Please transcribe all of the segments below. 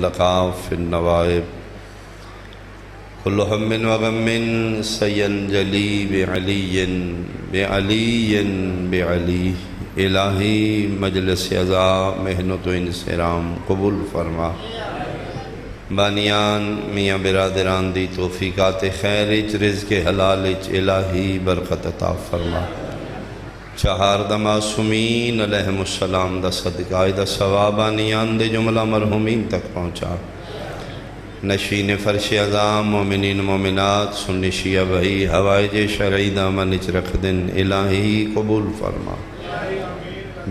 لقاء في النوائب كل هم وغم سينجلي بعلي بعلي الہی مجلس عزا محنت و انسرام قبول فرما۔ بانیان میاں برادران دی توفیقات خیرچ رزق حلالچ الہی برکت عطا فرما۔ چہار دا معصومین علیہم السلام دا صدقہ دا ثواب بانیان دے جملہ مرحومین تک پہنچا۔ نشین فرش عزا مومنین مومنات سنی شیعہ بھائی حوائج شرعی دا منچ رکھ دن الہی قبول فرما۔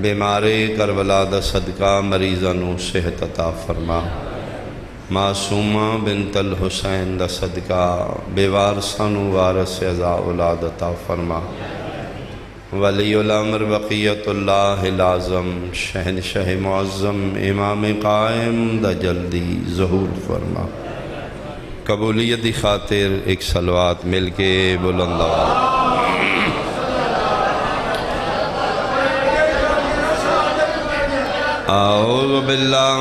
بیمار کربلا دا صدقہ مریضانو صحت عطا فرما۔ معصومہ بنت الحسین دا صدقہ بے وارثانو وارث عزا اولاد عطا فرما۔ ولی الامر بقیت اللہ العظم شہنشاہ معظم امام قائم دا جلدی ظہور فرما۔ قبولیت دی خاطر ایک صلوات مل کے بلند آواز۔ اعوذ باللہ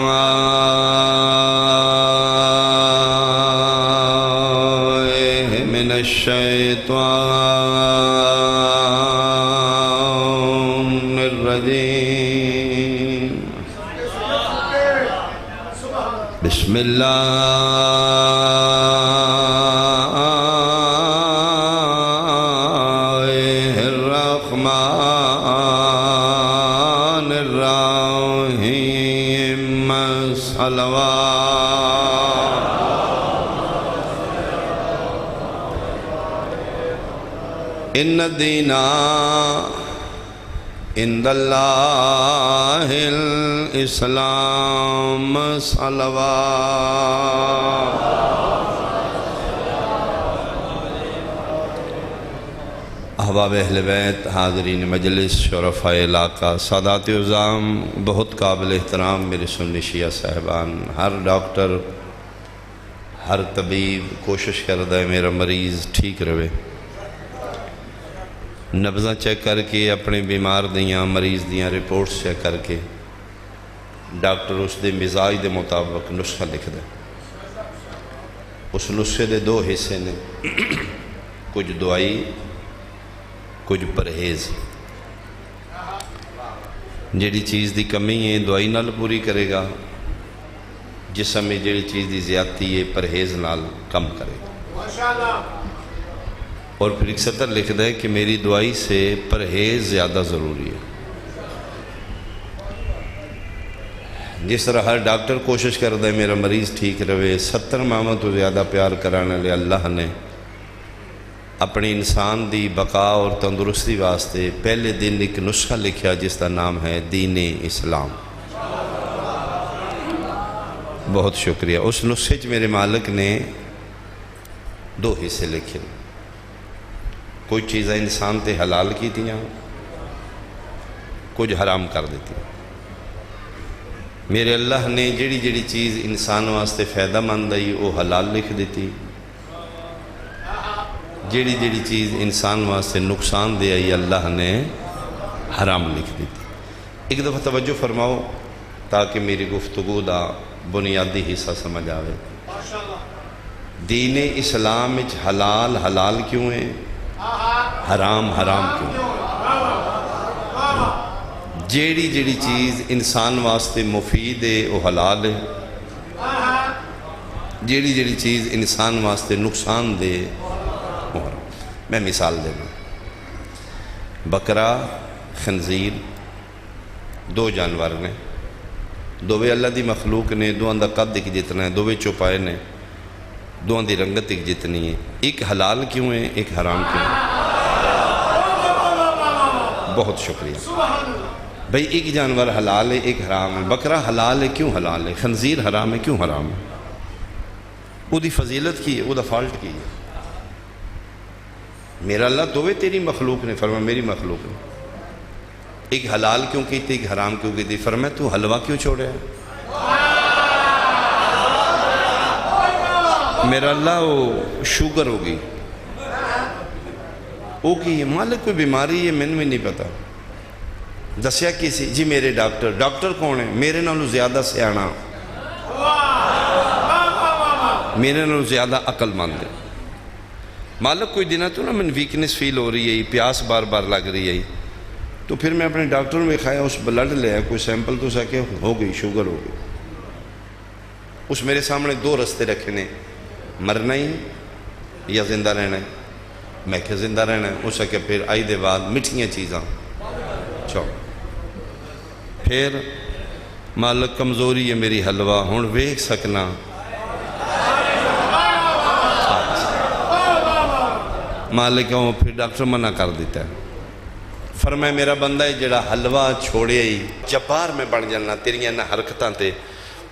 من الشیطان الرجیم بسم اللہ ان الدین عند اللہ الاسلام صلوات۔ احباب اہل بیت، حاضرین مجلس، شرفاء علاقہ، سادات عظام، بہت قابل احترام میرے سنی شیعہ صاحبان، ہر ڈاکٹر ہر طبیب کوشش کردہ ہے میرا مریض ٹھیک رہے، نبضہ چیک کر کے اپنے بیمار دیاں مریض دیاں رپورٹس چیک کر کے ڈاکٹر اس دے مزاج دے مطابق نسخہ لکھ دے۔ اس نسخے دے دو حصے نے، کچھ دعائی کچھ پرہیز۔ جیڑی چیز دی کمی ہے دعائی نال پوری کرے گا، جسم میں جیڑی چیز دی زیادتی ہے پرہیز نال کم کرے گا۔ اور پھر ایک سطر لکھ دے کہ میری دعائی سے پرہیز زیادہ ضروری ہے۔ جس طرح ہر ڈاکٹر کوشش کرتا ہے میرا مریض ٹھیک رہے، 70 ماہ تو زیادہ پیار کرانے لے اللہ نے اپنی انسان دی بقا اور تندرستی واسطے پہلے دن ایک نسخہ لکھیا جس کا نام ہے دین اسلام۔ بہت شکریہ۔ اس نسخے چ میرے مالک نے دو حصے لکھے، کوئی چیزیں انسان تے حلال کی تھیاں، کچھ حرام کر دیتی۔ میرے اللہ نے جڑی جڑی چیز انسان واسطے فائدہ مند آئی وہ حلال لکھ دیتی، جڑی جڑی چیز انسان واسطے نقصان دے آئی اللہ نے حرام لکھ دیتی۔ ایک دفعہ توجہ فرماؤ تاکہ میری گفتگو دا بنیادی حصہ سمجھ آئے۔ دین اسلام وچ حلال حلال کیوں ہے، حرام حرام کیوں؟ جیڑی جیڑی چیز انسان واسطے مفید ہے وہ حلال ہے، جیڑی جیڑی چیز انسان واسطے نقصان دے وہ حرام۔ میں مثال دینا، بکرا خنزیر دو جانور نے، دووے اللہ دی مخلوق نے، دو اندہ قد ایک جتنا ہے، دووے چوپائے نے، دو اندھی رنگت ایک جتنی ہے، ایک حلال کیوں ہے ایک حرام کیوں ہے؟ بہت شکریہ بھئی۔ ایک جانور حلال ہے ایک حرام ہے، بکرا حلال ہے کیوں حلال ہے، خنزیر حرام ہے کیوں حرام ہے؟ وہ دی فضیلت کی ہے، وہ دا فالٹ کی ہے۔ میرا اللہ دووے تیری مخلوق نے، فرمایا میری مخلوق نے، ایک حلال کیوں کی تھی ایک حرام کیوں کی تھی؟ فرمایا تو حلوہ کیوں چھوڑے ہے؟ میرا اللہ وہ شوگر ہوگی، وہ کی مالک کوئی بیماری ہے میں بھی نہیں پتا، دسیا کسی جی میرے ڈاکٹر کون ہے؟ میرے نالوں زیادہ سیانا میرے نال زیادہ عقل مند ہے. مالک کوئی دنوں تو نا میں ویکنس فیل ہو رہی ہے، پیاس بار بار لگ رہی ہے، تو پھر میں اپنے ڈاکٹر میں کھایا، اس بلڈ لیا، کوئی سیمپل تو سکے ہو گئی، شوگر ہو گئی. اس میرے سامنے دو رستے رکھے نے، مرنا ہی یا زندہ رہنا ہے. میں کہ زندہ رہنا ہے. اس کے پھر آئی دے بعد مٹھیاں چیزاں چاؤ. پھر مالک کمزوری ہے میری حلوہ ہوں ویکھ سکنا. مالک ہوں پھر ڈاکٹر منع کر دیتا ہے. فرمایا میرا بندہ ہے جڑا حلوہ چھوڑے ہی جبار میں بن جانا تیریاں نہ حرکتاں تے.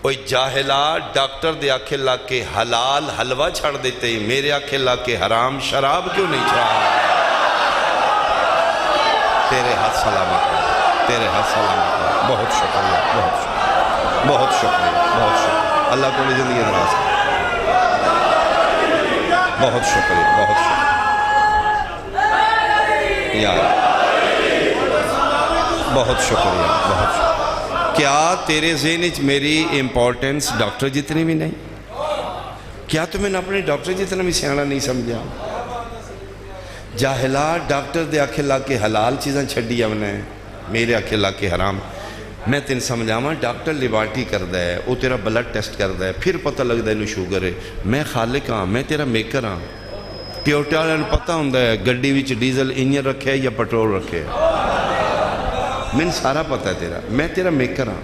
اوہ جاہلا ڈاکٹر دے آکھے لا کے حلال حلوہ چھڑ دیتے ہی، میرے آکھے لا کے حرام شراب کیوں نہیں چھڑا؟ تیرے ہاتھ سلامت ہے، تیرے ہاتھ سلامت ہے. بہت شکریہ، بہت شکریہ، بہت شکریہ، بہت شکریہ. اللہ کو زندگی دراز ہے. بہت شکریہ، بہت شکریہ یار، بہت شکریہ، بہت شکریہ. کیا تیرے ذہن میری امپورٹنس ڈاکٹر جتنی بھی نہیں؟ کیا تمہیں اپنے ڈاکٹر جتنا بھی سیانا نہیں سمجھا؟ جاہلا ڈاکٹر دے آکھے لا کے حلال چیزاں چھڑی آونا ہے، میرے آکھے لا کے حرام. میں تین سمجھاواں ڈاکٹر لیبارٹی کردہ ہے، وہ تیرا بلڈ ٹیسٹ کردہ ہے، پھر پتہ لگتا ہے انہوں شوگر ہے. میں خالق ہاں، میں تیرا میکر ہاں. ٹیوٹا والے پتہ ہوندہ ہے گڈی وچ ڈیزل انجن رکھے یا پٹرول رکھے، میں سارا پتہ ہے تیرا. میں تیرا میکر ہاں.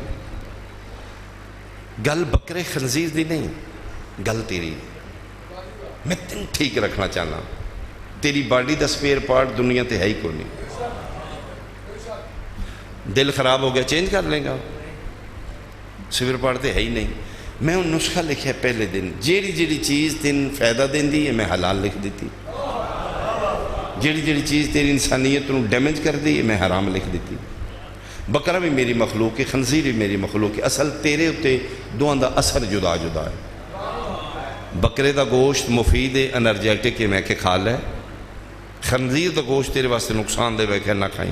گل بکرے خنزیر دی نہیں، گل تیری. میں تین ٹھیک رکھنا چاہنا. تیری باڈی دا سپیئر پارٹ دنیا تے ہے ہی کو نہیں. دل خراب ہو گیا چینج کر لیں گا، سپیئر پارٹ تے ہے ہی نہیں. میں ان نسخہ لکھے پہلے دن، جیڑی جیڑی چیز تین فائدہ دین دی ہے میں حلال لکھ دیتی، جیڑی جیڑی چیز تیری انسانیت نو ڈیمیج کر دی ہے میں حرام لکھ دیتی. بکرہ بھی میری مخلوق ہے، خنزیر بھی میری مخلوق ہے. اصل تیرے ہوتے دوان دا اثر جدا جدا ہے. بکرے دا گوشت مفید ہے، انرجیٹک ہے، میں کہ کھا لے. خنزیر دا گوشت تیرے واسطے نقصان دے، میں کہ نہ کھائیں.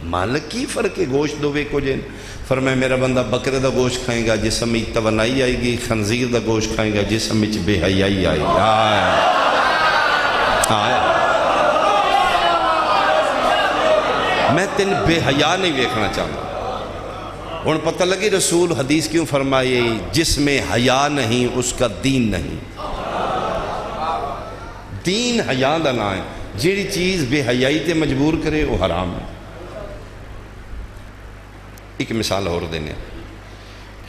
مالک کی فرق ہے گوشت دو کو جن. فرمایا میرا بندہ بکرے دا گوشت کھائیں گا جسم میں توانائی آئے گی، خنزیر دا گوشت کھائیں گا جسم میں بے حیائی آئے گی. میں تین بے حیا نہیں دیکھنا چاہتا. ان پتہ لگی رسول حدیث کیوں فرمائے جس میں حیا نہیں اس کا دین نہیں. دین حیا دا نہ ہے. جیڑی چیز بے حیائی تے مجبور کرے وہ حرام ہے. ایک مثال اور دینے،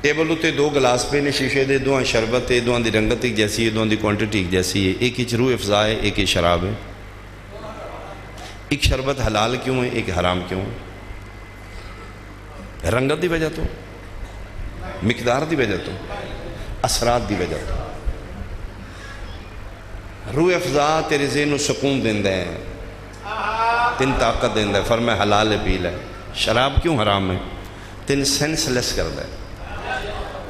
ٹیبل ہوتے دو گلاس پہ نے شیشے دے، دوہاں شربت ہے، دوہاں دی رنگت ایک جیسی ہے، دوہاں دی کوانٹٹی ایک جیسی ہے. ایک ہی روح افزا ہے، ایک ہی شراب ہے. ایک شربت حلال کیوں ہے، ایک حرام کیوں ہے؟ رنگت دی وجہ تو، مقدار دی وجہ تو، اثرات دی وجہ تو. روح افزا تیرے ذہن کو سکون دیندہ ہے، تین طاقت دیندہ ہے. فرمایا حلال ہے پی لے. شراب کیوں حرام ہے؟ تین سینس لیس کردہ ہے،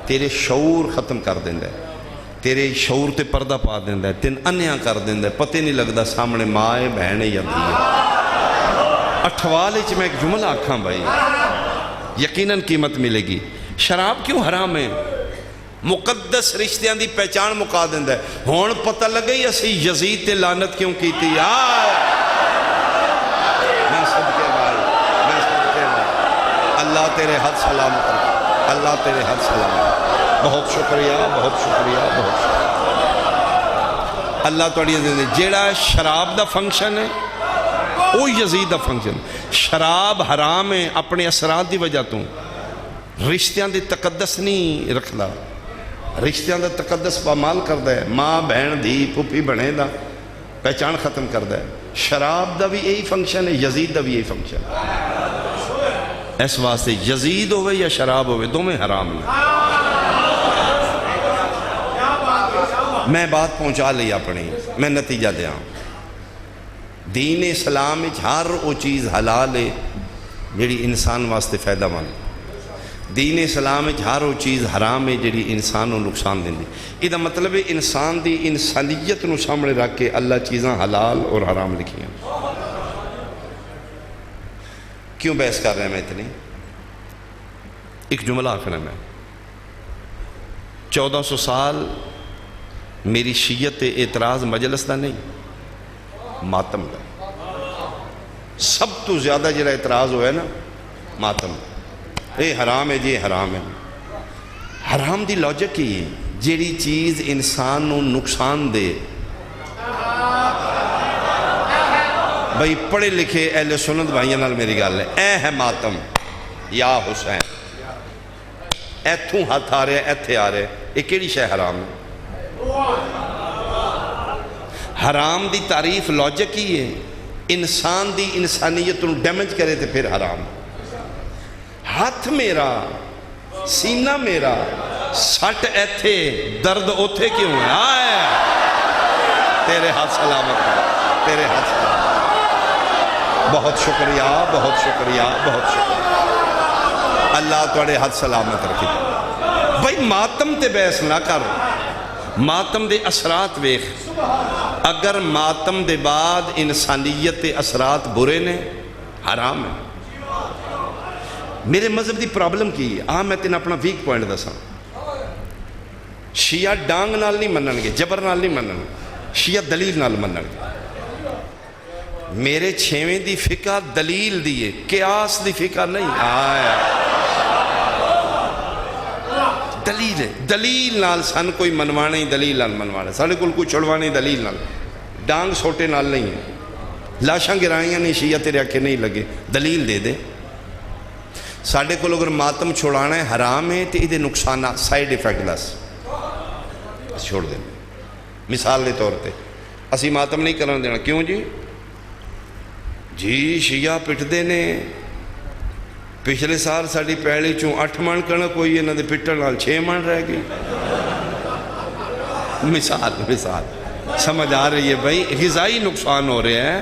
تیرے شعور ختم کر دیندہ ہے، تیرے شعور تے پردہ پا دیندہ ہے، تین انیاں کر دیندہ ہے. پتہ نہیں لگتا سامنے ماں ہے، بہن ہے یا دھی ہے. اٹھوالے میں ایک جملہ آکھاں بھائی، یقیناً قیمت ملے گی. شراب کیوں حرام ہے؟ مقدس رشتیاں دی پہچان مکا دیندہ ہے. ہون پتہ لگے ہی اسی یزید تے لعنت کیوں کی تھی. میں صدقے بھائی، میں صدقے بھائی. اللہ تیرے حد سلامت رکھے، اللہ تیرے حد سلامت. بہت شکریہ، بہت شکریہ، بہت شکریہ. اللہ توڑی زندگی جیڑا شراب دا فنکشن ہے وہ یزید دا فنکشن. شراب حرام ہے اپنے اثرات دی وجہ تو. رشتیاں دی تقدس نہیں رکھدا، رشتیاں دا تقدس پامال کردہ ہے. ماں بہن دھی پھوپھی بنے دا پہچان ختم کردہ ہے. شراب دا بھی یہی فنکشن ہے، یزید دا بھی یہی فنکشن ہے. اس واسطے یزید ہوئے یا شراب ہوئے دو میں حرام ہے. میں بات پہنچا لی اپنی، میں نتیجہ دیا. دین اسلام ہر وہ چیز حلال ہے جیڑی انسان واسطے فائدہ مند. دین اسلام ہر وہ چیز حرام ہے جیڑی انسان کو نقصان دیں. یہ مطلب ہے انسان دی انسانیت نو سامنے رکھ کے اللہ چیزاں حلال اور حرام لکھی ہیں. کیوں بحث کر رہے ہیں میں اتنی؟ ایک جملہ آخر ہے. میں 1400 سال میری شیعت اعتراض مجلس دا نہیں، ماتم دا۔ سب تو زیادہ جڑا اعتراض ہوا ہے نا ماتم دا، اے حرام ہے جی حرام ہے۔ حرام دی لاجک ہی ہے جیڑی چیز انسان نو نقصان دے۔ بھائی پڑھے لکھے اہل سنت بھائیاں نال میری گل ہے، اے ہے ماتم یا حسین، ایتھوں ہاتھ آ رہے ہیں ایتھے آ رہے ہیں، یہ کیڑی شے حرام ہے؟ حرام دی تعریف لاجک ہی ہے، انسان دی انسانیت نو ڈیمیج کرے تے پھر حرام۔ ہاتھ میرا سینہ میرا سٹ ایتھے درد اوتھے کیوں ہے؟ آئے تیرے ہاتھ سلامت ہے، تیرے ہاتھ سلامت۔ بہت شکریہ بہت شکریہ بہت شکریہ، اللہ توڑے ہاتھ سلامت رکھے۔ بھائی ماتم تے بحث نہ کر، ماتم دے اثرات ویخ۔ اگر ماتم دے بعد انسانیت دے اثرات برے نے، حرام ہے۔ میرے مذہب دی پرابلم کی ہے، میں تین اپنا ویک پوائنٹ دساں۔ شیعہ ڈانگ نال نہیں منن گے، جبر نال نہیں منن گے، شیعہ دلیل نال منن گے۔ میرے چھویں دی فقہ دلیل دیئے، قیاس دی فقہ نہیں۔ دلیل ہے، دلیل نال سن کوئی منوانے ہی دلیل نال منوانے، ساڑھے کل کوئی چھڑوانے ہی دلیل نال، ڈانگ سوٹے نال نہیں ہے، لاشاں گرائیاں نہیں، شیعہ تیرے آکھے نہیں لگے، دلیل دے دے۔ ساڑھے کل اگر ماتم چھوڑانا ہے حرام ہے تو ادھے نقصانات سائیڈ ایفیکٹ دس چھوڑ دیں۔ مثال دے طور پہ اسی ماتم نہیں کرنا دینا، کیوں جی؟ جی شیعہ پٹھتے نے، پچھلے سال ساڑی پیڑی چوں 8 من کنک ہوئی ہے، نہ دے پٹھن نال 6 من رہ گئی۔ مثال سمجھ آ رہی ہے بھائی، غذائی نقصان ہو رہے ہیں،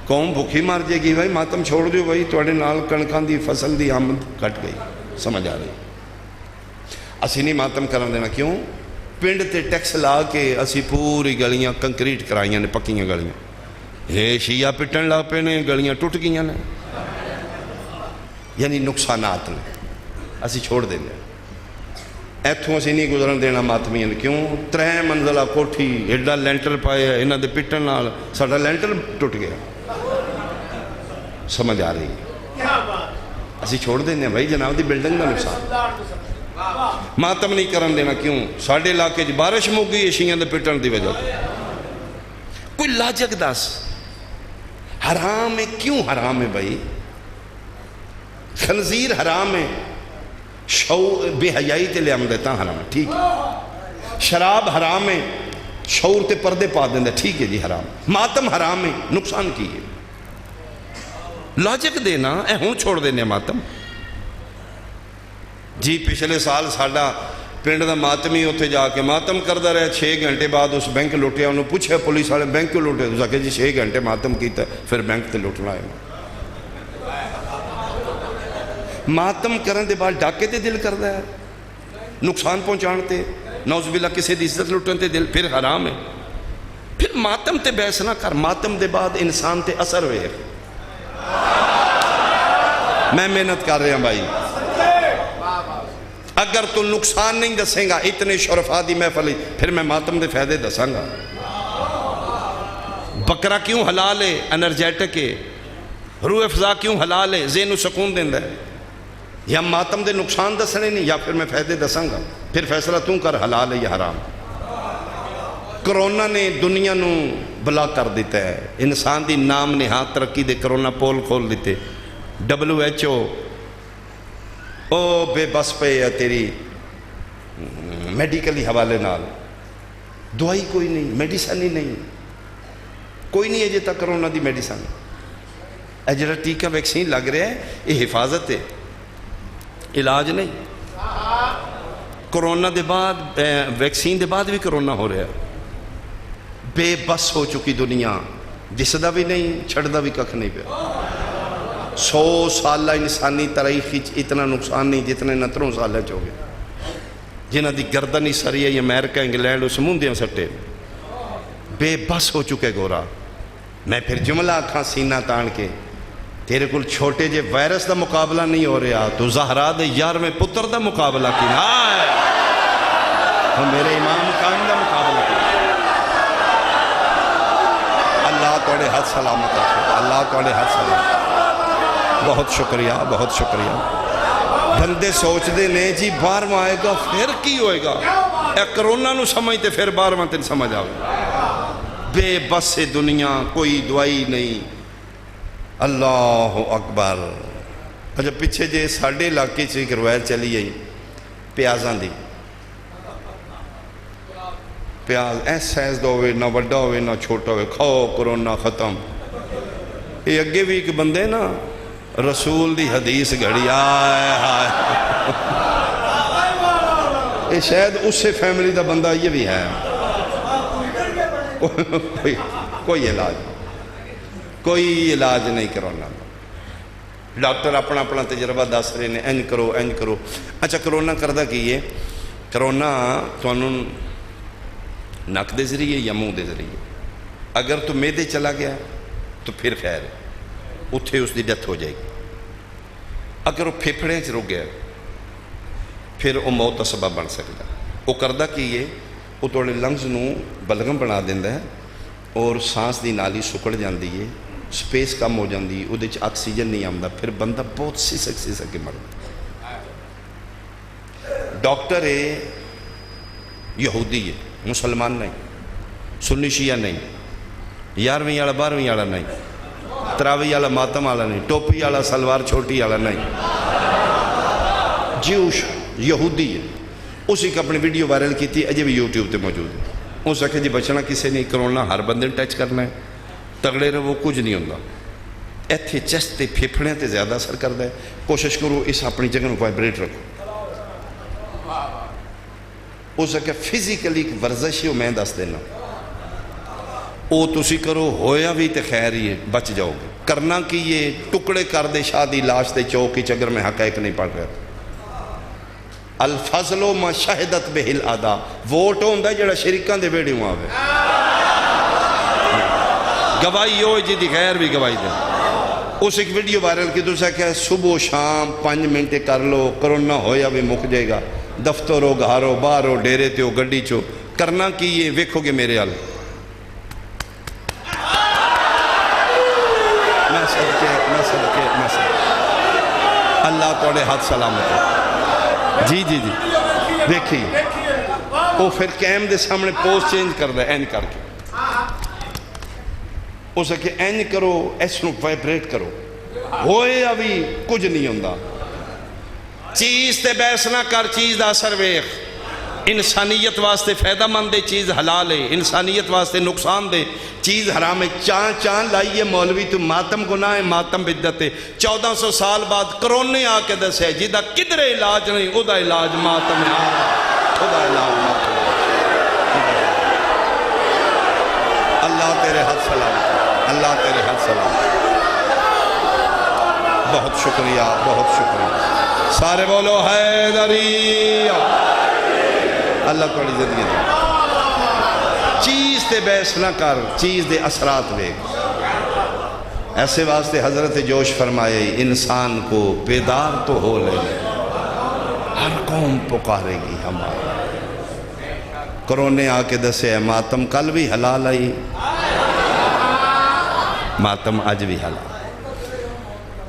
قوم بھوکی مار جائے گی۔ بھائی ماتم چھوڑ دیو بھائی، توڑے نال کنکان دی فصل دی آمد کٹ گئی، سمجھ آ رہی ہے۔ اسی نہیں ماتم کرنا دینا، کیوں؟ پنڈ تے ٹیکس لا کے اسی پوری گلیاں کنکریٹ کرائیاں نے، پکیاں گلیاں، شیعہ پٹن لا پہ نے، گلیاں ٹوٹ گئیاں نے، یعنی نقصانات نے، اسی چھوڑ دیں گے۔ ایتھوں اسی نہیں گزرن دینا ماتمیاں نے، کیوں؟ 3 منزلہ کوٹھی ایڈا لینٹر پائے، انہاں دے پٹن نال ساڑا لینٹر ٹوٹ گیا، سمجھ آ رہی ہے؟ اسی چھوڑ دیں گے بھائی، جناب دی بلڈنگ دا نقصان۔ ماتم نہیں کرن دینا، کیوں؟ ساڑھے علاقے جی بارش مک گئی شیعہ دے پٹن دی وجہ کوئی لاجک دس۔ حرام ہے، کیوں حرام ہے بھائی؟ خنزیر حرام ہے، بے حیائی تے لے آمدہ تا حرام ہے، ٹھیک ہے۔ شراب حرام ہے، شعور تے پردے پا دیندہ، ٹھیک ہے جی حرام۔ ماتم حرام ہے، نقصان کی ہے۔ لاجک دینا، اے ہوں چھوڑ دینے ماتم۔ جی پچھلے سال ساڑھا پنڈ دا ماتمی ہوتے جا کے ماتم کردہ رہے، 6 گھنٹے بعد اس بینک لوٹیا، انہوں پوچھے پولیس والے بینک کیوں لوٹے؟ تو کہا جی 6 گھنٹے ماتم کیتا ہے، پھر بینک تے لوٹنا ہے۔ ماتم کرن دے بعد ڈاکے تے دل کردہ ہے، نقصان پہنچانتے، نعوذ باللہ کسی دی عزت لوٹن تے دل، پھر حرام ہے۔ پھر ماتم تے بحث نہ کر، ماتم دے بعد انسان تے اثر ہوئے۔ میں محنت کر رہا ہوں بھائی، اگر تو نقصان نہیں دسیں گا اتنے شرفا دی محفل، پھر میں ماتم دے فائدے دساں گا۔ بکرا کیوں حلال ہے؟ انرجیٹک ہے۔ روح افزا کیوں حلال ہے؟ ذہن و سکون دیندہ ہے۔ یا ماتم دے نقصان دسنے نہیں، یا پھر میں فائدے دساں گا، پھر فیصلہ توں کر حلال ہے یا حرام۔ کرونا نے دنیا نو بلا کر دیتا ہے، انسان دی نام نہاد ترقی دے کرونا پول کھول دیتے۔ WHO او بے بس پہ ہے تیری میڈیکلی حوالے نال، دوائی کوئی نہیں، میڈیسن ہی نہیں، کوئی نہیں ہے جے تک کرونا دی میڈیسن۔ اے جڑا ٹیکہ ویکسین لگ رہا ہے یہ حفاظت ہے، علاج نہیں۔ کرونا دے بعد ویکسین دے بعد بھی کرونا ہو رہا ہے۔ بے بس ہو چکی دنیا، دسدا بھی نہیں، چھڑدا بھی ککھ نہیں پیا۔ 100 سالہ انسانی تاریخی اتنا نقصان نہیں جتنے 69 سالہ ہو گئے، جنہ دی گردن ہی سری ہے امریکہ انگلینڈ اس مندیاں سٹے، بے بس ہو چکے گورا۔ میں پھر جملہ آکھاں سینہ تان کے، تیرے کل چھوٹے جے وائرس دا مقابلہ نہیں ہو رہا، تو زہرا دے یار میں پتر دا مقابلہ کی۔ وہ میرے امام قائم دا مقابلہ کر اللہ توڑے حد سلامت رکھے اللہ توڑے حد سلامت بہت شکریہ بہت شکریہ بندے سوچ دے نے جی 12واں آئے گا پھر کی ہوئے گا اے کرونا نو سمجھتے پھر 12واں تین سمجھ آئے بے بس دنیا کوئی دعائی نہیں اللہ اکبر اچھا پیچھے جے ساڑھے علاقے سے ایک روایت چلی آئی پیازاں دی پیاز ایسا ایس دا ہوئے نہ وڈا ہوئے نہ چھوٹا ہوئے کھاؤ کرونا ختم یہ اگے بھی ایک بندے نا رسول دی حدیث گھڑی آئے آئے یہ شاید اس سے فیملی دا بندہ یہ بھی ہے کوئی علاج نہیں کرونا ڈاکٹر اپنا اپنا تجربہ دس رہے ہیں انج کرو اچھا کرونا کردہ کی یہ کرونا تو انہوں نک دے ذریعے یا منہ دے ذریعے اگر تو میدے چلا گیا تو پھر خیر ہے اتھے اس دی ڈیتھ ہو جائے گی اگر وہ پھیپھڑے چ رک گیا پھر وہ موت کا سبب بن سکتا وہ کردہ کی یہ وہ توڑے لنگز نو بلغم بنا دیندہ ہے اور سانس دی نالی سکڑ جاندی ہے سپیس کم ہو جاندی ہے ادھے آکسیجن نہیں آمدہ پھر بندہ بہت سسک کے مرد ڈاکٹر ہے یہودی ہے مسلمان نہیں سنی شیعہ نہیں 11ویں والا 12ویں والا نہیں تراوی والا ماتم والا نہیں ٹوپی والا سلوار چھوٹی والا نہیں جیوش یہودی ہے اسی کا اپنی ویڈیو وائرل کی تھی اجے بھی یوٹیوب تے موجود ہے اس آکھے جی بچنا کسے نہیں کرونا ہر بندے ٹچ کرنا ہے تگڑے رہو کچھ نہیں ہوندہ ایتھے چیسٹ تے پھیپھڑیں تے زیادہ اثر کردہ ہے کوشش کرو اس اپنی جگہ کو وائبریٹ رکھو اس آکھے فزیکلی ورزش ہی میں دس دینا او تسی کرو ہویا بھی تے خیر ہی ہے بچ جاؤ گے کرنا کی یہ ٹکڑے کر دے شادی لاش دے چوکی چگر میں حقائق نہیں پڑھ رہا الفضل ما شہدت بہ الادا ووٹ ہوندہ ہے جڑا شریکان دے بیڑی ہوں آوے گواہی ہوئے جی دی غیر بھی گواہی دے اس ایک ویڈیو وائرل کی تو سا کہ صبح و شام 5 منٹ کر لو کرونا ہویا بھی مک جائے گا دفتروں گھاروں باہروں ڈیرے تے ہو گڈی چو کرنا کی یہ ویکھو گے میرے حال میں صدقے اللہ توڑے ہاتھ سلامت ہے جی دیکھیے وہ پھر کیم دے سامنے پوسٹ چینج کر دے این کر کے اسے کہ این کرو ایس نو وائبریٹ کرو ہوئے ابھی کچھ نہیں ہوندہ چیز تے بیس نہ کر چیز دا اثر ویخ انسانیت واسطے فائدہ مند دے چیز حلال ہے انسانیت واسطے نقصان دے چیز حرام ہے چاند لائیے مولوی تو ماتم گناہ ہے ماتم بدعت ہے 1400 سال بعد کرونے آ کے دس ہے جیدہ کدھر علاج نہیں او دا علاج ماتم ہے او دا علاج ماتم ہے اللہ تیرے حد سلام اللہ تیرے حد سلام بہت شکریہ سارے بولو حیدری اللہ توڑی زندگی دے چیز تے بیس نہ کر چیز دے اثرات بیگ ایسے واسطے حضرت جوش فرمائے انسان کو بیدار تو ہو لے ہر قوم پکارے گی ہمارا کرونے آ کے دسے ماتم کل بھی حلال آئی ماتم آج بھی حلال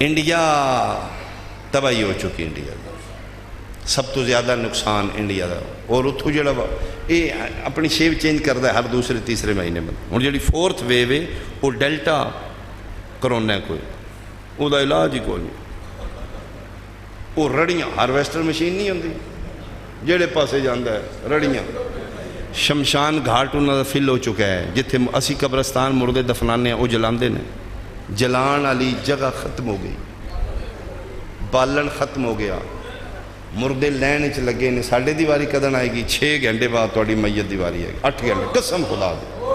انڈیا تباہی ہو چکی انڈیا سب تو زیادہ نقصان انڈیا دا اور اتھو جڑا یہ اپنی شیو چینج کرتا ہے ہر دوسرے تیسرے مہینے میں اور جڑی 4th ویو ہے وہ ڈیلٹا کرونا ہے کوئی وہ دا علاج ہی کوئی نہیں وہ رڑیاں ہارویسٹر مشین نہیں ہوندی جڑے پاسے جاندہ ہے رڑیاں شمشان گھاٹ انہوں دا فل ہو چکا ہے جتھے اسی قبرستان مردے دفنانے ہیں وہ جلاندے نے جلان علی جگہ ختم ہو گئی بالن ختم ہو گیا مردے لین اچھ لگے نے 6.5 دیواری قدن آئے گی 6 گھنٹے بعد توڑی میت دیواری آئے گی 8 گھنٹے قسم خدا دے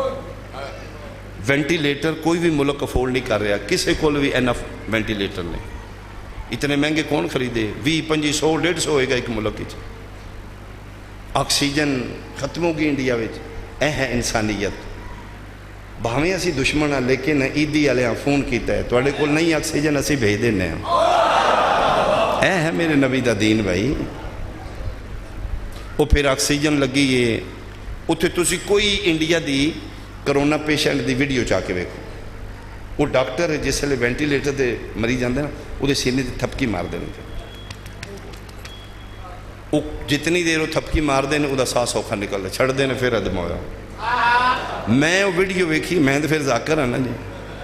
وینٹیلیٹر کوئی بھی ملک افورڈ نہیں کر رہا کسے کول بھی اینف وینٹیلیٹر نہیں اتنے مہنگے کون خریدے 20-25 150 ہوئے گا ایک ملک اچھ آکسیجن ختم ہو گئی انڈیا ویچ اے ہے انسانیت بھاویں اسی دشمن ہیں لیکن عیدی علیہ فون کیتا ہے توڑے کول نہیں آکسیجن اسی بھیج دینے ہیں اے ہے میرے نبی دا دین بھائی وہ پھر آکسیجن لگی ہے اتنے تسی کوئی انڈیا دی کرونا پیشنٹ دی ویڈیو چاہ کے ویکھو، وہ ڈاکٹر جس ویلے وینٹیلیٹر دے مریض آتے نا وہ سینے تے تھپکی مار دیں، وہ جتنی دیر وہ تھپکی مار دیں وہ ساہ سوکھا نکلتا چھڑ دیں پھر ادم ہوا۔ میں وہ ویڈیو ویکھی، میں تو پھر ذاکر ہاں نا جی،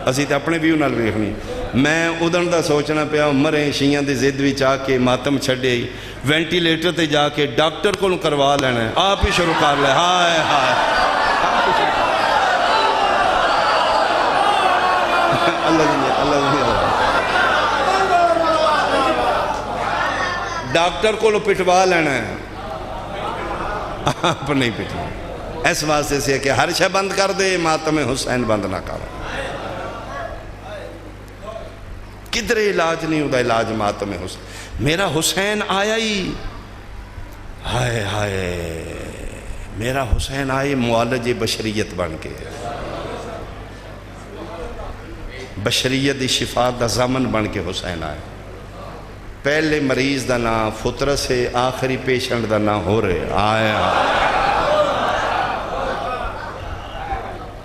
اسی تو اپنے ویو نال ویکھنی، میں ادن دا سوچنا پیا مرے شیعہ دے زد وچ آ کے ماتم چھڈے وینٹیلیٹر تے جا کے ڈاکٹر کو کروا لینا ہے، آپ ہی شروع کر لے، ہائے ہائے ڈاکٹر کو پٹوا لینا ہے، آپ نہیں پٹوا۔ اس واسطے سے کہ ہر شے بند کر دے، ماتم حسین بند نہ کر۔ کدھر علاج نہیں ہوتا، علاج ماتم حسین۔ میرا حسین آیا ہی، ہائے ہائے میرا حسین آئے معالج بشریت بن کے، بشریت دی شفا دا ضامن بن کے حسین آئے۔ پہلے مریض دا نام فطرت سے، آخری پیشنٹ دا نام ہو رہے آیا۔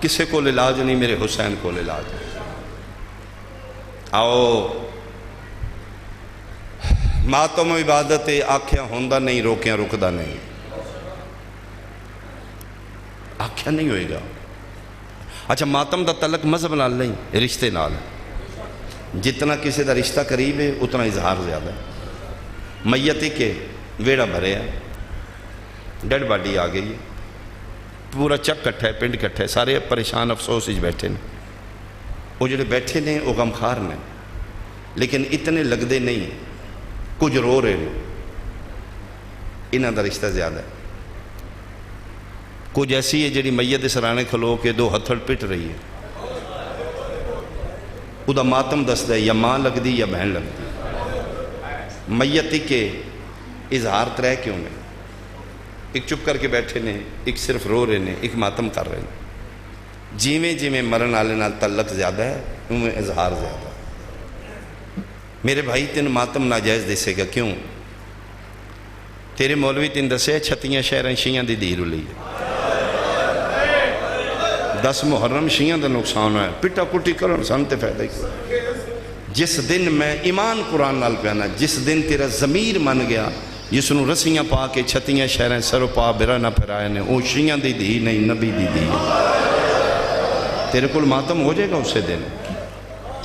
کسے کو علاج نہیں، میرے حسین کو علاج۔ آؤ ماتم عبادت آکھیا ہوندہ نہیں، روکیاں رکدہ نہیں، آکھیا نہیں ہوئے گا۔ اچھا ماتم دا تعلق مذہب نال نہیں، رشتے نال، جتنا کسی دا رشتہ قریب ہے اتنا اظہار زیادہ ہے۔ میتی کے ویڑا بھرے ہے، ڈیڈ باڈی آ گئی ہے، پورا چک کٹھا ہے، پنڈ کٹھا ہے، سارے پریشان افسوس ہی بیٹھے ہیں۔ وہ جڑے بیٹھے نے وہ غمخار نے، لیکن اتنے لگدے نہیں، کچھ رو رہے ہیں، انہاں دا رشتہ زیادہ ہے۔ کچھ ایسی ہے جڑی میت سرانے کھلو کے دو ہتھڑ پٹ رہی ہے، وہ دا ماتم دس دے یا ماں لگ دی یا بہن لگ دی۔ میتی کے اظہار ترے کیوں نے، ایک چپ کر کے بیٹھے نے، ایک صرف رو رہے نے، ایک ماتم کر رہے ہیں۔ جیویں جیویں مرن آلے نال تعلق زیادہ ہے انہیں اظہار زیادہ ہے۔ میرے بھائی تین ماتم ناجائز دیسے گا، کیوں؟ تیرے مولوی تین دسے 36 شہریں شیعہ دی دیر لی ہے، 10 محرم شیعہ دا نقصان ہے، پٹا کٹی کرن سانتے فائدہ ہی۔ جس دن میں ایمان قرآن نال پہنا، جس دن تیرا ضمیر من گیا، جس نو رسیاں پا کے 36 شہریں سر پا برا نہ پھرائے نے، وہ شیعہ دی دی نہیں، نبی دی دی۔ تیرے کل ماتم ہو جائے گا اسے دن،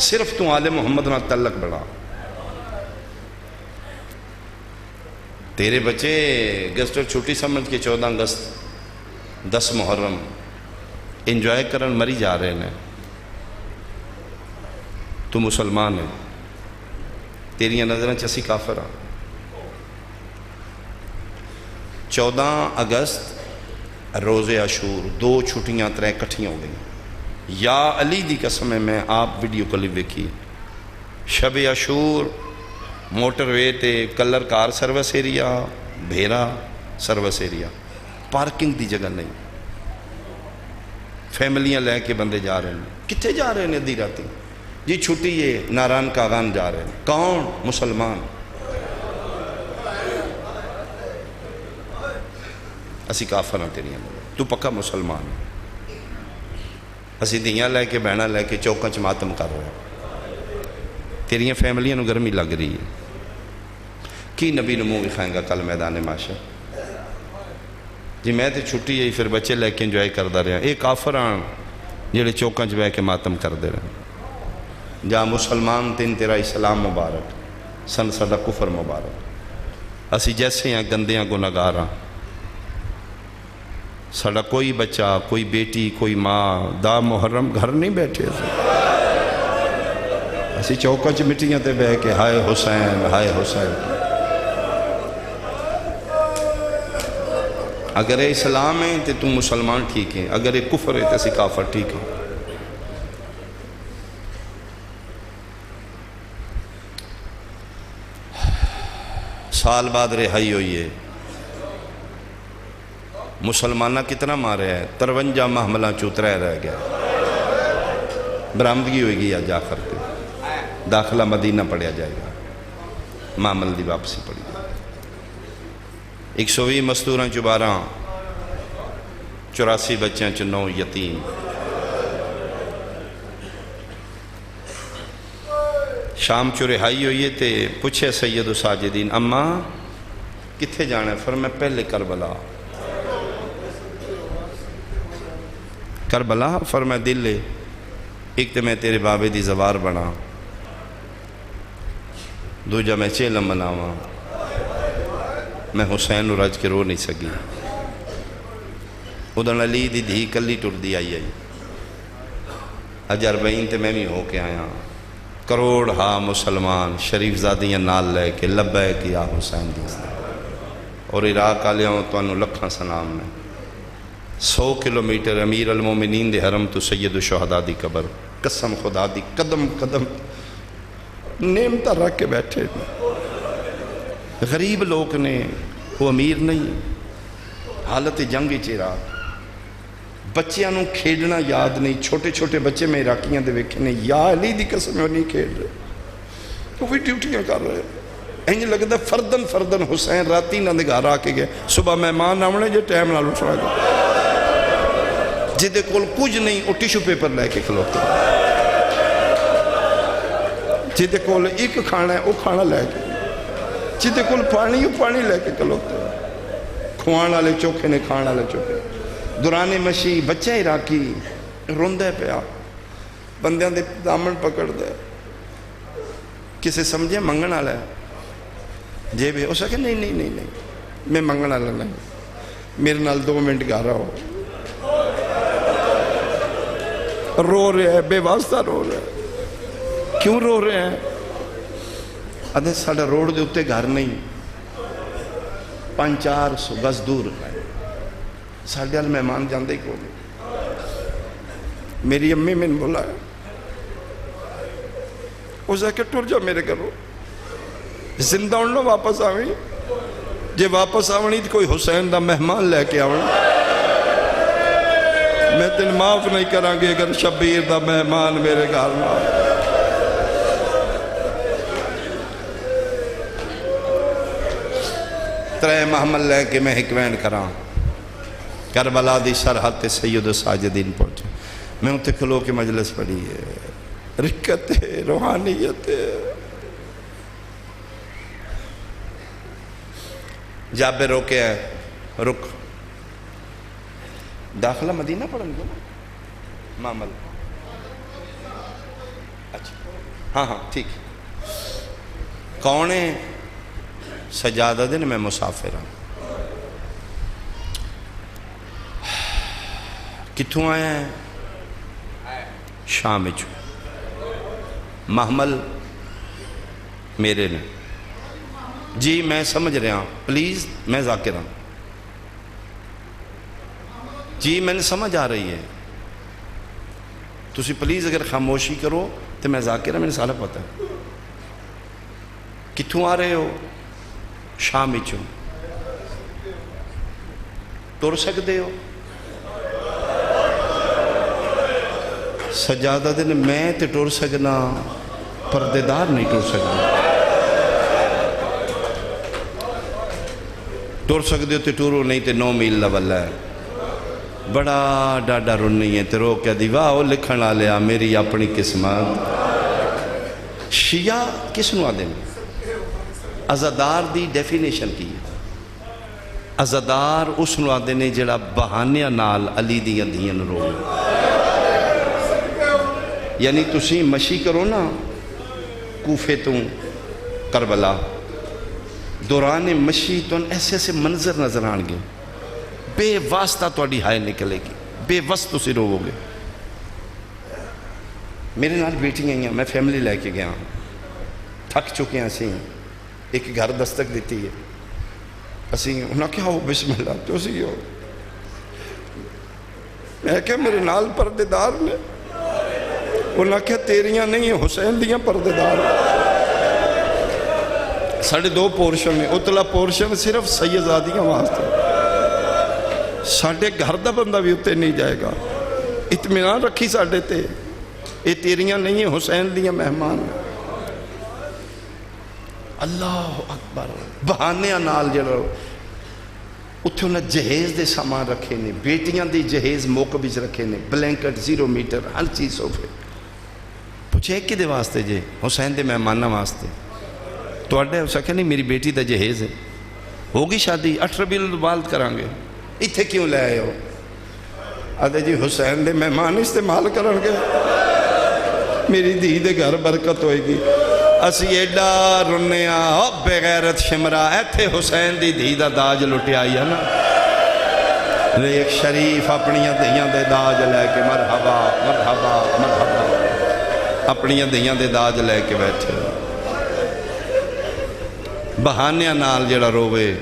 صرف تو آل محمد نہ تعلق بڑھا۔ تیرے بچے اگست اور چھٹی سمجھ کے 14 اگست 10 محرم انجوائے کرن مری جا رہے ہیں، تو مسلمان ہے، تیریاں نظریں چسی کافر ہاں۔ 14 اگست روز عاشور 2 چھٹیاں 3 کٹھیاں ہو گئیں۔ یا علی دی قسم ہے، میں آپ ویڈیو کلپ ویکھی، شب عاشور موٹر وے تے Kallar Kahar service area, Bhera service area, parking دی جگہ نہیں، فیملیاں لے کے بندے جا رہے ہیں۔ کتنے جا رہے ہیں ادھی راتی؟ جی چھٹی ہے، ناران کاغان جا رہے ہیں۔ کون؟ مسلمان۔ اسی کافر ہاں تیریاں، تو پکا مسلمان ہے۔ اسی دیاں لے کے بہنا لے کے چوکاں چ ماتم کر رہے ہیں، تیریاں فیملیاں نو گرمی لگ رہی ہے۔ کی نبی نمو دکھائیں گا کل میدان معاشر؟ جی میں تے چھٹی ہے پھر بچے لے کے انجوائے کردہ رہے ہیں، اے کافر آن جڑے چوکاں چ بہ کے ماتم کر دے رہے ہیں۔ جا مسلمان تین تیرا اسلام مبارک، سن سدا کفر مبارک۔ اسی جیسے ہیں گندیاں گناہگار ہاں، ساڑا کوئی بچہ، کوئی بیٹی، کوئی ماں دا محرم گھر نہیں بیٹھے تھے، اسی چوکا چ مٹیاں تے بہ کے ہائے حسین ہائے حسین۔ اگر اے اسلام ہے تو تم مسلمان ٹھیک ہے، اگر اے کفر ہے تو اسی کافر ٹھیک ہے۔ سال بعد رہائی ہوئی ہے، مسلمانہ کتنا مارے ہے؟ 53 محملہ چوترہ رہ گیا، برآمدگی ہوئے گی آج آخر کے، داخلہ مدینہ پڑھیا جائے گا، معامل دی واپسی پڑھی جائے گا۔ 120 مستوراں 12 84 بچیاں 9 یتیم. شام چ رہائی ہوئی تے پوچھے سید الساجدین اماں کتھے جانا ہے؟ فرمایا پہلے کربلا. کربلا؟ فرمایا دل ہے ایک تے میں تیرے بابے دی زوار بنا، دوجا میں چیلم بناواں، میں حسین نو رج کے رو نہیں سکی. ادھر علی دی دھی کلی ٹر دی آئی اج 40 تے میں بھی ہو کے آیا. کروڑ ہا مسلمان شریف زادیاں نال لے کے لبیک یا حسین دی. اور عراق آلیاں تو انہوں لکھاں سلام میں 100 کلومیٹر امیر المومنین دے حرم تو سید الشہداء دی قبر. قسم خدا دی قدم قدم نعمتہ رکھ کے بیٹھے. غریب لوگ نے، وہ امیر نہیں. حالت جنگ عراق، بچیاں نوں کھیڈنا یاد نہیں. چھوٹے چھوٹے بچے میں عراقیاں دے ویکھے نے، یا علی دی قسم وہ نہیں کھیڈ رہے، وہ بھی ڈیوٹیاں کر رہے. انج لگتا فردن فردن حسین راتی نہ دے گھر آ کے گئے صبح مہمان آونے جو ٹائم نال اٹھنا گیا. جدے کول کچھ نہیں وہ ٹیشو پیپر لے کے کھلوتے، جدے کول ایک کھانا ہے وہ کھانا لے کے، جدے کول پانی وہ پانی لے کے کھلوتے. کھوان والے چوکھے نے کھان والے چوکھے. دوران مشی بچہ عراقی روندہ پیا، بندیاں دے دامن پکڑ دے. کسے سمجھے منگن والا ہے جے بھی اس کہ نہیں نہیں نہیں نہیں میں منگن والا نہیں، میرے نال 2 منٹ گھر آؤ. رو رہے ہیں بے واسطہ رو رہے ہیں. کیوں رو رہے ہیں؟ ادھے ساڑھا روڈ دے اتے گھر نہیں، 500-400 گز دور ہے. ساڑھے حال مہمان جاندے کو نہیں. میری امی میں نے بولایا، اسے کہ ٹر جا میرے گھروں، زندہ انہوں واپس آویں. جے واپس آونی تو کوئی حسین دا مہمان لے کے آویں. میں تین معاف نہیں کران گے اگر شبیر دا مہمان میرے گھر میں آوے. ترے محمل لے کے میں حکوین کران. کربلا دی سرحد تے سید الساجدین پہنچے. میں انتے کھلو کے مجلس پڑھی ہے، رکت ہے، روحانیت ہے. جابر روکے ہے، رک داخلہ مدینہ پڑھن گے نا معامل. اچھا ہاں ہاں ٹھیک. کون ہے؟ سجادہ دن میں مسافر ہوں. کتھوں آیا ہے؟ شام چو. محمل میرے نے. جی میں سمجھ رہا ہوں، پلیز میں ذاکر ہوں. جی میں نے سمجھ آ رہی ہے، تسی پلیز اگر خاموشی کرو تو میں ذاکر ہوں، میں نے سارا پتہ ہے. کتھوں آ رہے ہو؟ شام چو. ٹر سکتے ہو؟ سجادہ دن میں تے ٹر سکنا، پردے دار نہیں ٹر سکنا. ٹر سکتے ہو تے ٹورو، نہیں تے 9 میل لولا ہے. بڑا ڈاڈا رونی ہے تے رو کے دی واہ لکھن آ لیا میری اپنی قسمت. شیعہ کس نو آدھے میں؟ عزادار دی ڈیفینیشن کی. عزادار اس نو آدھے نے جڑا بہانیاں نال علی دیاں دیاں رو. یعنی تسی مشی کرو نا کوفے تو کربلا، دوران مشی تو ایسے ایسے منظر نظر آن گے، بے واسطہ توڑی ہائے نکلے گی، بے واسطہ تسی رو گے. میرے نال بیٹی ہیں، میں فیملی لے کے گیا، تھک چکے ہیں. اسی ایک گھر دستک دیتی ہے، اسی انہاں کیا ہو بسم اللہ تو اسی ہو. میں کہا میرے نال پردے دار نے. انہاں کہا تیریاں نہیں ہیں، حسین دیاں پردے دار. 2.5 پورشن ہے، اتلا پورشن صرف سیدزادیاں واسطے. ساڑھے گھر دا بندہ بھی اتے نہیں جائے گا. اطمینان رکھی ساڑھے تے، یہ تیریاں نہیں ہیں، حسین دیاں مہمان. اللہ اکبر. بہانے نال جڑو اتھے انہیں جہیز دے سامان رکھے نے، بیٹیاں دی جہیز موقع بچ رکھے نے، بلینکٹ 0 میٹر ہر چیز صوفے. پوچھے کہ دے واسطے جے؟ حسین دے مہمانہ واسطے. تو اڈے ہو سکے نہیں میری بیٹی دا جہیز ہے، ہوگی شادی 8 ربیع الاول کرانگے، اتھے کیوں لے آئے ہو؟ آدھے جی حسین دے مہمان استعمال کرانگے، میری دھی دے گھر برکت ہوئے گی. اسی ایڈا رنے بے غیرت شمرا ایتھے حسین دی دھی دا داج لٹے آئی ہے نا. ایک شریف اپنیاں دھیاں دے داج لے کے مرحبا مرحبا مرحبا اپنیاں دھیاں دے داج لے کے بیٹھے. بہانیاں نال جڑا روے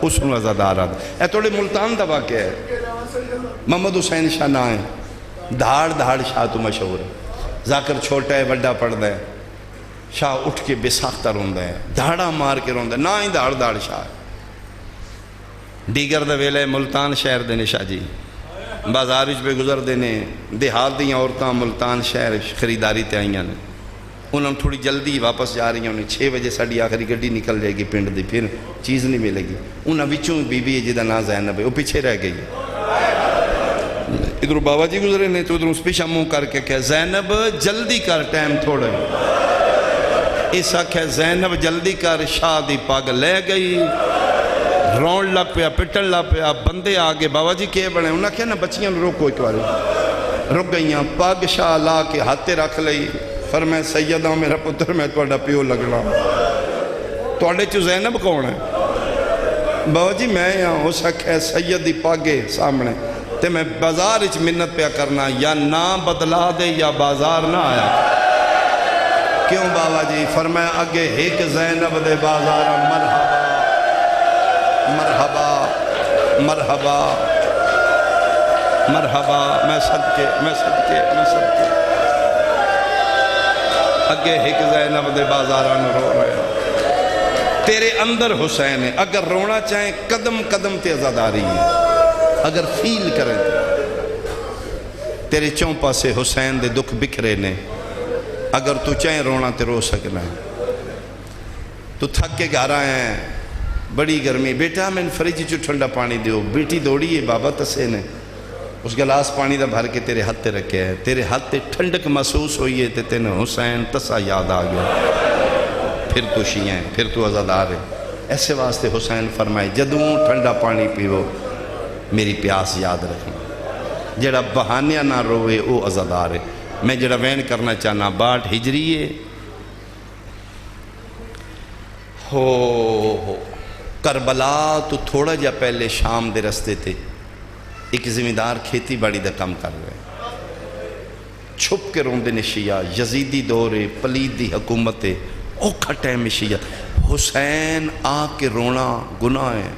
اس نو عزادار آدھا. اے توڑے ملتان دا واقعہ ہے. محمد حسین شاہ نہ ہے، دھاڑ دھاڑ شاہ تو مشہور ہے. ذاکر چھوٹا ہے بڑا پڑھدا ہے، شاہ اٹھ کے بے ساختہ روندہ ہے، دھاڑا مار کے روندہ ہے، نہ ہی دھاڑ دھاڑ شاہ ہے. دیگر دا ویلے ملتان شہر دینے شاہ جی بازار وچ پہ گزر دینے، دیہات دیاں عورتاں ملتان شہر خریداری تے آئیاں نے. انہوں نے تھوڑی جلدی واپس جا رہی ہیں، 6 بجے ساڑی آخری گڈی نکل جائے گی پنڈ دی، پھر چیز نہیں ملے گی. انہوں وچوں بی بی جی دا نا زینب ہے، وہ پیچھے رہ گئی. ادھر بابا جی گزرے نے تو ادھر اس پیچھا منہ کر کے کہا زینب جلدی کر، ٹائم تھوڑا ہے. اس آکھا زینب جلدی کر، شاہ دی پاگ لے گئی. رون لگ پیا، پٹن لگ پیا، بندے آگے بابا جی کیے بڑھے. انہوں نے کہا نا بچیاں روکو ایک بار. رک گئیاں، پاگ شاہ لا کے ہاتھے رکھ لئی. فرمائے سیدہ میرا پتر میں توڑا پیو لگنا. توڑے چو زینب کون ہے؟ بابا جی میں یہاں ہو سکے سیدی پاگے سامنے تے میں بازار اچ منت پیا کرنا، یا نام بدلا دے یا بازار نہ آیا. کیوں بابا جی؟ فرمایا اگے ایک زینب دے بازار مرحبا مرحبا مرحبا مرحبا. میں صدقے میں صدقے میں صدقے اگے ایک زینب دے بازاران رو رہے ہیں. تیرے اندر حسین ہے، اگر رونا چاہیں قدم قدم تے عزاداری ہے، اگر فیل کریں تیرے چونپا سے حسین دے دکھ بکھرے نے. اگر تو چاہیں رونا تے رو سکنا ہے. تو تھک کے گھر آئے ہیں، بڑی گرمی، بیٹا میں فریج چو ٹھنڈا پانی دیو. بیٹی دوڑی ہے بابا تسے نے اس گلاس پانی دا بھر کے تیرے ہاتھ تے رکھے ہے. تیرے ہاتھ تے ٹھنڈک محسوس ہوئی ہے تے تینے حسین تسا یاد آ گیا. پھر تو شیئیں، پھر تو عزادار ہے. ایسے واسطے حسین فرمائے جدوں ٹھنڈا پانی پیو میری پیاس یاد رکھیں. جڑا بہانیاں نہ روے او عزادار ہے. میں جڑا وین کرنا چاہنا 62 ہجری ہے. ہو کربلا تو تھوڑا جا پہلے شام دے رستے تھے ایک زمیندار کھیتی باڑی دا کام کر رہے، چھپ کے روندے نے شیعہ. یزیدی دورے پلید دی حکومت اوکھا ٹائم شیعہ. حسین آ کے رونا گناہ ہے.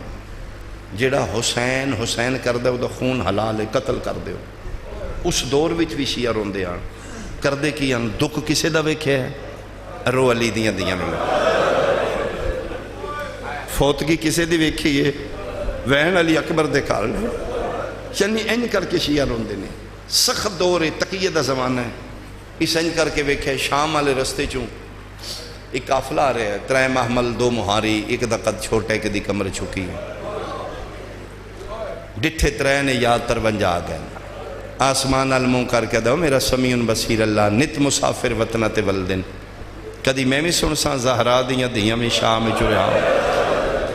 جڑا حسین حسین کر دے وہ خون حلال ہے، قتل کر دے. اس دور وچ بھی شیعہ روندے آن کر دے کی ان دکھ کسے دا ویکھے ہے؟ رو علی دیاں دیاں میں فوتگی کسے دی ویکھی ہے؟ وین علی اکبر دے کار لے. یعنی این کر کے شیعہ روندے نے. سخت دور ہے، تقیہ دا زمانہ ہے. اس این کر کے ویکھے شام والے رستے چوں ایک قافلہ آ رہے ہے، 3 محمل 2 مہاری، ایک دا قد چھوٹا ایک دی کمر چھکی ہے. ڈٹھے 3 نے یاد 53 آ گئے. آسمان علموں کر کے دو میرا سمیع بصیر اللہ نت مسافر وطنت ولدن. کدی میں بھی سن ساں زہرا دیاں دیاں میں شاہ میں چریا ہوں.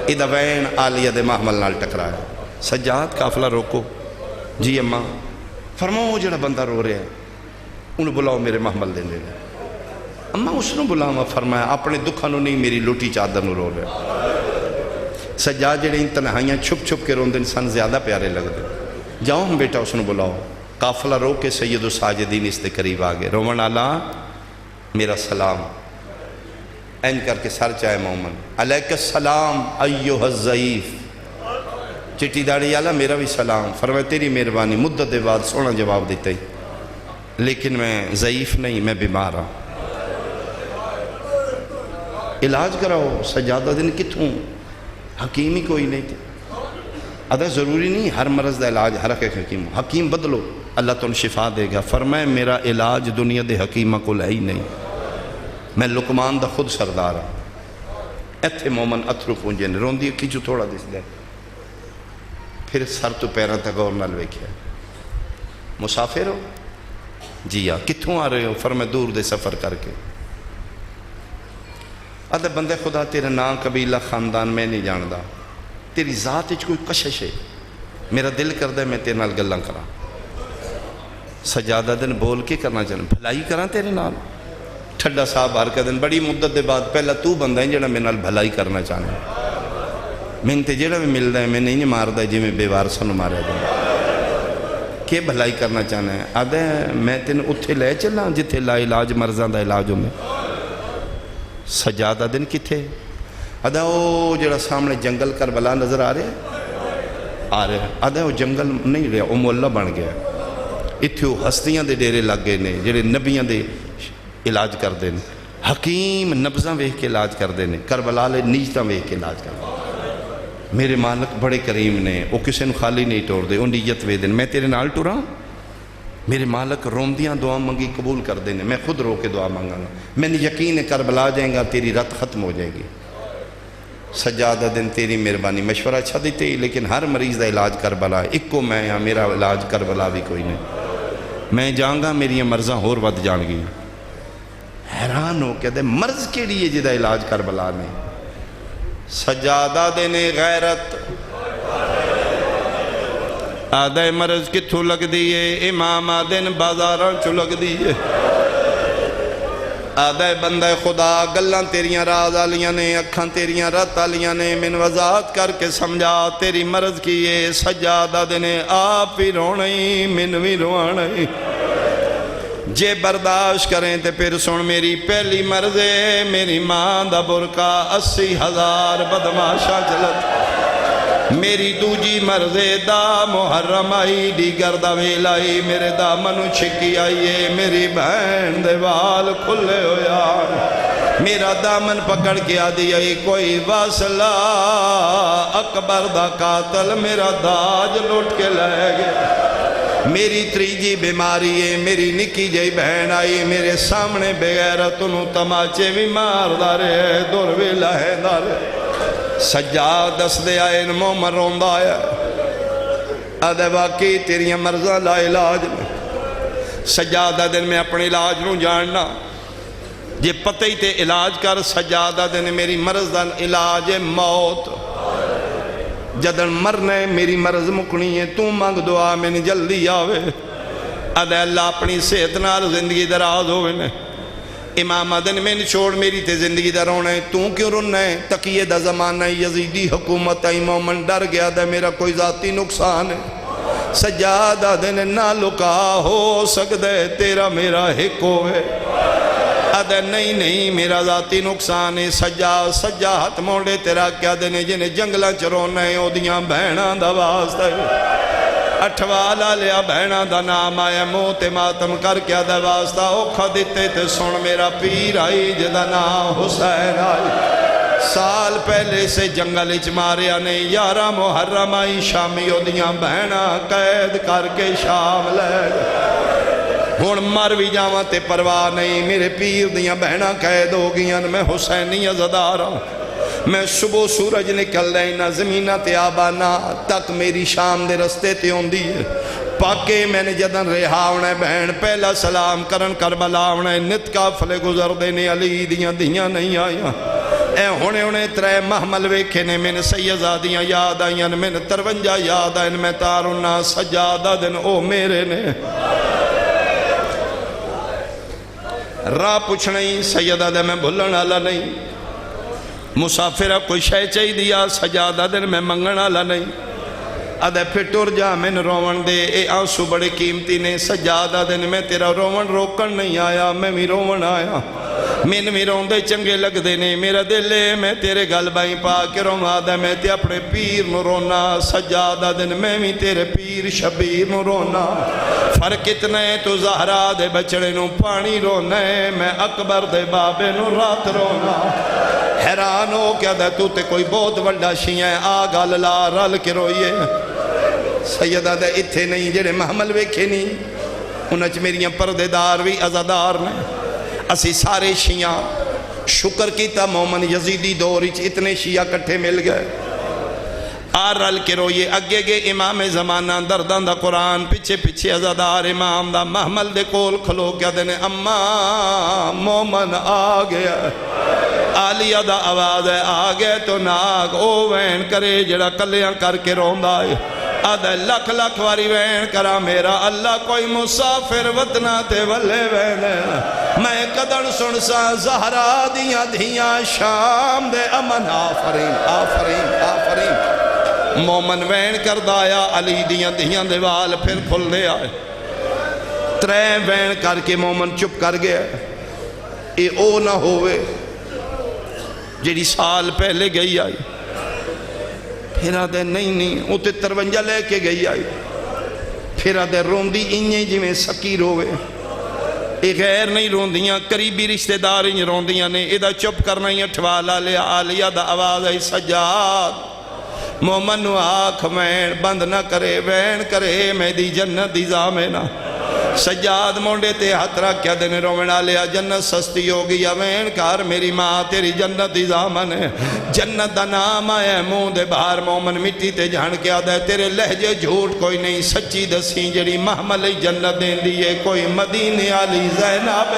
ادھا وین آلیہ دے محمل نال ٹکرایا. سجاد قافلہ روکو. جی اماں. فرماؤ وہ جڑا بندہ رو رہے ہیں انہوں بلاؤ میرے محمل دے لے. اماں اس نے بلاؤ. فرمایا اپنے دکھانوں نہیں میری لوٹی چادر نو رو رہے. سجاد جڑے ان تنہائیاں چھپ چھپ کے روندے انسان زیادہ پیارے لگ دے. جاؤ ہم بیٹا اس نے بلاؤ. قافلہ رو کے سید الساجدین اس دے قریب آگے. رومن آلہ میرا سلام. این کر کے سر چاہے مومن. علیک السلام ایوہ الضعیف. چٹی داڑی آلہ میرا بھی سلام. فرمائے تیری مہربانی مدت دے بعد سونا جواب دیتا ہی، لیکن میں ضعیف نہیں، میں بیمار ہوں. علاج کراؤ. سجادہ دن کتھوں؟ حکیم ہی کوئی نہیں تھے. ادا ضروری نہیں ہر مرض دا علاج ہر ایک حکیم. حکیم بدلو اللہ تم شفا دے گا. فرمائے میرا علاج دنیا دے حکیمہ کو لے ہی نہیں، میں لقمان دا خود سردار ہوں. ایتھے مومن اتھرو پونجے نے روندی کیچو تھوڑا دس دے. پھر سر تو پیروں تک غور نال ویکھیا، مسافر ہو؟ جی ہاں۔ کتھوں آ رہے ہو؟ فرمایا دور دے سفر کر کے۔ آدھے بندے خدا تیرے نام قبیلہ خاندان میں نہیں جاندا، تیری ذات وچ کوئی کشش ہے، میرا دل کردا ہے میں تیرے نال گلاں کراں۔ سجادہ دن بول کے کرنا چاہنا، بھلائی کراں تیرے نال۔ ٹھڈا صاحب ہر کدن بڑی مدت دے بعد پہلا تو بندہ ہے جڑا میرے نال بھلائی کرنا چاہنا، میں تے جڑا بھی ملدا ہے میں نہیں ماردا جی میں بے وارثاں نوں ماریا جاندا، کہ بھلائی کرنا چاہنا ہے۔ آدھے میں تینوں اتھے لے چلاں جتھے لا علاج مرضاں دا علاج ہوندے۔ سجادہ دن کتھے؟ آدھا وہ جڑا سامنے جنگل کربلا نظر آ رہے ہیں، آدھا وہ جنگل نہیں رہا، وہ محلہ بن گیا۔ اتھے وہ ہستیاں دے ڈیرے لگ گئے نے جڑے نبیاں دے علاج کر دے نے، حکیم نبزاں ویکھ کے علاج کر دے نے، کربلا لے نیجتاں ویکھ کے علاج کر دے۔ میرے مالک بڑے کریم نے، وہ کسے نو خالی نہیں ٹور دے، وہ نیت وے دن میں تیرے نال ٹوراں۔ میرے مالک روندیاں دعا منگی قبول کر دینے، میں خود رو کے دعا مانگا گا، میں نے یقین ہے کربلا جائیں گا تیری رت ختم ہو جائے گی۔ سجادہ دن تیری مہربانی، مشورہ اچھا دیتے ہی لیکن ہر مریض دا علاج کربلا ہے، ایک کو میں ہاں، میرا علاج کربلا بھی کوئی نہیں، میں جاؤں گا میری مرضاں ہور ود جان گی۔ حیران ہو کہ دے مرض کیڑی ہے جدا علاج کربلا نے؟ سجادہ دن غیرت آدھے مرض کتھو لگ دیئے، امام آدھن بازاران چو لگ دیئے۔ آدھے بندہ خدا گلان تیریاں راز آلیاں نے، اکھاں تیریاں رت آلیاں نے، من وضاحت کر کے سمجھا تیری مرض کیے۔ سجادہ دنے آپ ہی رونئی من بھی روانئی، جے برداشت کریں تے پھر سن میری پہلی مرض ہے، میری ماں دا برکا 80,000 بدماشا چلت، میری دوجی مرضے دا محرم آئی، دیگر دا ویل آئی، میرے دامنو چھکی آئیے، میری بہن دے وال کھلے ہویا، میرا دامن پکڑ کے آدھی آئی کوئی واصلہ، اکبر دا قاتل میرا داج لوٹ کے لے گئے۔ میری تریجی بیماری ہے، میری نکی جائی بہن آئی میرے سامنے بغیرت انہوں تماچے بھی مار دارے، دور بھی لہے دارے۔ سجاد دس دے آئے نمو مرون دایا، آدھے واقعی تیریاں مرضاں لا علاج میں۔ سجادہ دن میں اپنے علاج نوں جاننا، جے پتہ ہی تے علاج کر۔ سجادہ دن میری مرض دا علاج ہے موت، جدن مرنے میری مرض مکنی ہے، تو مانگ دعا میں نے جلدی آوے۔ آدھے اللہ اپنی صحت نال زندگی دراز ہوئے نے، امام آدن میں نے چھوڑ میری تے زندگی دا رونا ہے، تو کیوں رونا ہے؟ تقیہ دا زمانہ یزیدی حکومت ہے، مومن ڈر گیا دا میرا کوئی ذاتی نقصان ہے۔ سجادہ دن نہ لکا ہو سکدے تیرا میرا ایک ہوئے، آدھے نہیں میرا ذاتی نقصان ہے۔ سجا ہاتھ موڑے تیرا کیا دینے جنہیں جنگلہ چرونا ہے، او دیاں بہناں دا واسطہ ہے، اٹھوالا لیا بہناں دا نام آیا، موت ماتم کر کیا دا واسطہ، اوکھا دیتے تے سن میرا پیر آئی جدا نام حسین آئی، سال پہلے سے جنگل اچ ماریا نے، 11 محرم آئی شامی او دیاں بہناں قید کر کے شام لے گئے۔ ہون مر بھی جاواں تے پرواہ نہیں، میرے پیر دیاں بہناں قید ہو گیاں، میں حسینی عزدار ہوں، میں صبح سورج نکل لینا زمینہ تے آبانا تک میری شام دے رستے تے ہوں دی ہے۔ پاکے میں نے جدن رہاؤنا ہے بہن پہلا سلام کرن کربلا ہونا ہے، نت کافلے گزر دینے علی دیاں دیاں نہیں آئیاں، اے ہونے ترے محمل ویکھے نے، میں نے سیدہ دیاں یاد آئیاں، میں نے 53 یاد آئین، میں تارونا سجادہ دن او میرے نے راہ پوچھ نہیں، سیدہ دے میں بھولن آلا نہیں، مسافرہ کوئی شے چاہی دیا، سجادہ دن میں منگن آلا نہیں، آدھے پھر ٹور جا میں نے روون دے، اے آنسو بڑے قیمتی نے، سجادہ دن میں تیرا روون روکن نہیں آیا، میں بھی روون آیا، میں بھی رون دے چنگے لگ دینے، میرا دل ہے میں تیرے گل بائی پا کے رون آدھے میں تے اپنے پیر نو رونا، سجادہ دن میں بھی تیرے پیر شبیر نو رونا، فرق اتنا ہے تو زہرا دے بچڑے نو پانی رونا ہے، میں اکبر دے بابے نو رات رونا۔ حیران ہو کیا دے تو تے کوئی بہت بڑا شیعہ ہے، آگ اللہ رل کے روئیے۔ سیدہ دے اتھے نہیں جڑے محمل ویکھے نہیں، انہاں میریاں پردے دار بھی عزادار نے، اسی سارے شیعہ شکر کیتا مومن یزیدی دور اتنے شیعہ کٹھے مل گئے، رل کے روئیے اگے گے امام زمانہ دردان دا قرآن پیچھے پیچھے عزادار امام دا محمل دے کول کھلو کیا دینے اماں مومن آ گیا آلیہ دا آواز ہے آگے تو ناگ او وین کرے جڑا کلیاں کر کے روندہ ہے آدھے لکھ لکھ واری وین کرا میرا اللہ کوئی مسافر وطنہ تے ولے وین میں قدر سن سا زہرا دیاں دھیاں شام دے امن آفرین آفرین آفرین مومن وین کر دایا علی دیاں دھیاں دیوال پھر کھل دے آئے ترے وین کر کے مومن چپ کر گیا اے او نہ ہوئے جیڑی سال پہلے گئی آئی پھر آدھے نہیں وہ تے 53 لے کے گئی آئی پھر آدھے روندی انہیں جی میں سکی روے اے غیر نہیں روندیاں قریبی رشتہ دار انہیں روندیاں نے ادھا چپ کرنا ہی اٹھوالا لیا آلیہ دا آواز ہے سجاد مومن آنکھ وین بند نہ کرے وین کرے میں دی جنت دی زامنہ سجاد مونڈے تے ہاتھ رکھ کیا دینے رومنہ لیا جنت سستی ہوگی یا وین کار میری ماں تیری جنت دی زامن ہے جنت دا نام آئے موں دے باہر مومن مٹی تے جھان کیا دے تیرے لہجے جھوٹ کوئی نہیں سچی دسیں جڑی محمل جنت دیں دیئے کوئی مدینے علی زینب